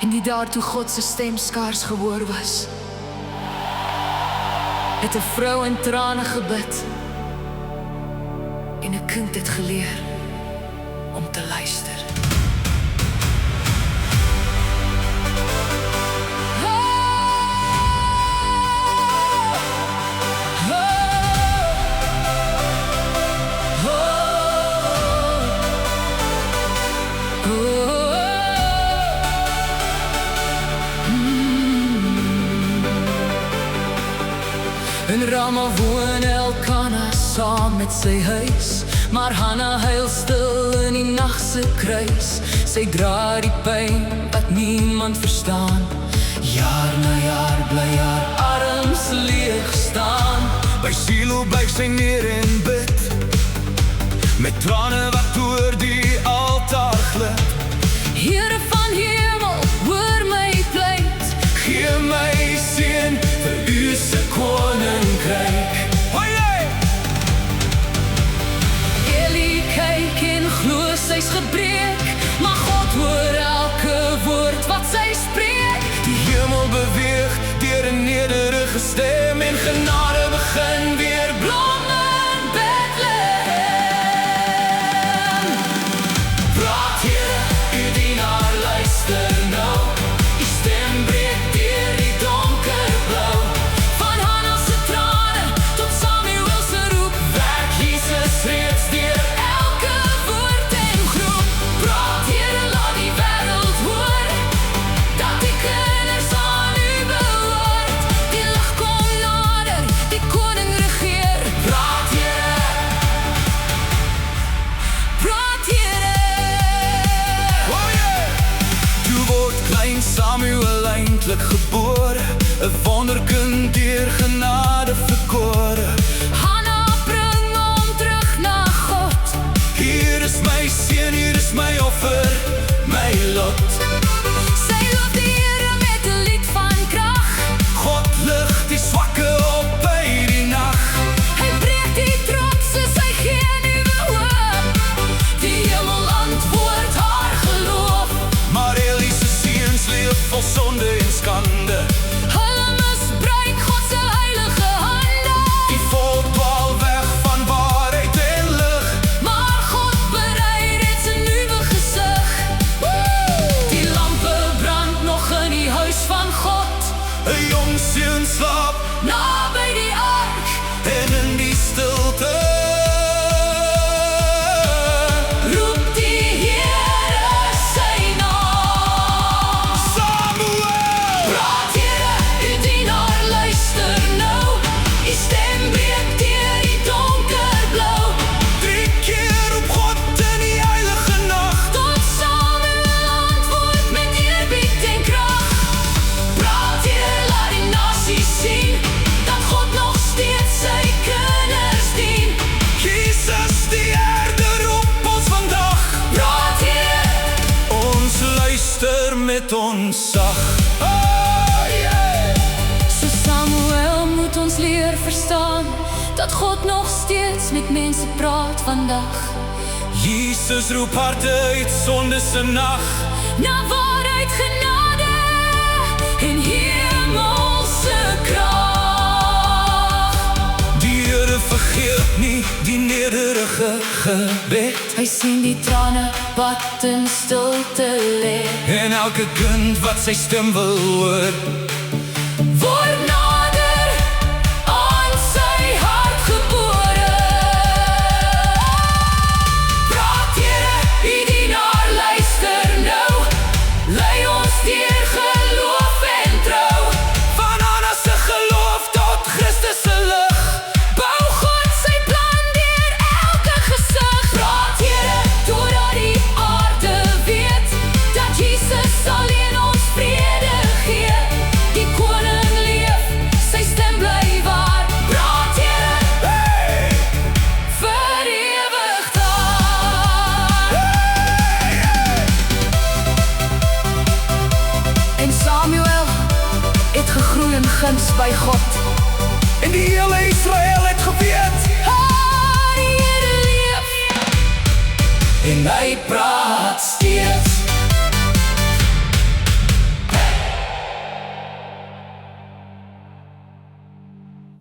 En die daar toe God se stem skaars gehoor was, het 'n vrou in trane gebid en 'n kind het geleer om te luister. En Rama woon Elkana saam met sy huis, maar Hanna huil stil in die nag se kruis. Sy dra die pyn wat niemand verstaan. Jaar na jaar bly haar arms leeg staan. By Silo buig sy neer en bid, met trane wat oor die altaar glip. Here van hemel, hoor my pleit. Gee my seën vir u se koninkryk. Eli kyk en glo sy's gebreek, maar God hoor elke woord wat sy spreek. Die hemel beweeg deur 'n nederige stem, en genade begin weer blom in Bethlehem. Praat Here, u dienaar luister nou. U stem breek deur die donker blou. Van Hanna se trane tot Samuel se roep, Werk Jesus reeds deur elke woord en groep. praat. Here, laat die wêreld hoor dat die kinders aan u behoort. Die lig kom nader, die koning regeer. Praat Here, Praat Here. oh yeah. Toe word klein Samuel eindelijk gebore, 'n wonderkind deur genade verkore. Hanna bring hom terug na God. Hier is my seun, hier is my offer, my lot. Sy loof die Here met 'n lied van krag. God lig die swakke op by die nag. Hy breek die trotses, hy gee nuwe hoop. Die hemel antwoord haar geloof. Maar Eli se seuns leef vol sonde en skande. Hulle misbruik God se heilige hande. Die volk dwaal weg van waarheid en lig. Maar God berei reeds 'n nuwe gesig. Die lampe brand nog in die huis van God, 'n jong seun slaap naby die ark. en in die stilte Roep die Here sy naam. Samuel. Praat Here, u dienaar luister nou. U stem breek deur die donker blou. 3 keer op God in die heilige nacht. Tot Samuel antwoord met eerbied en krag. Praat Here, laat die nasies sien dat God nog steeds sy kinders dien. Jesus die herder roep ons vandag. Praat Here, Ons luister met ontzag. Oh yeah. so Samuel moet ons leer verstaan dat God nog steeds met mense praat vandag. Jesus roep harte uit sonde se nag. Na waarheid, genade en hemelse krag. Die Here vergeet nie die nederige gebed. Hy sien die trane wat in stilte lê. En elke kind wat sy stem wil hoor, Word nader aan sy hart gebore. Praat Here, u dienaar luister nou. Lei ons deur geloof en trou. van Hanna se geloof tot Christus se lig. Bou God sy plan deur elke gesig. Praat Here, totdat die aarde weet dat Jesus alleen ons vrede gee. Die koning leef, sy stem bly waar. Praat Here, Hey! vir ewig daar. En Samuel het gegroei in guns by God. En die hele Israel het geweet. Die Here leef. En hy praat steeds.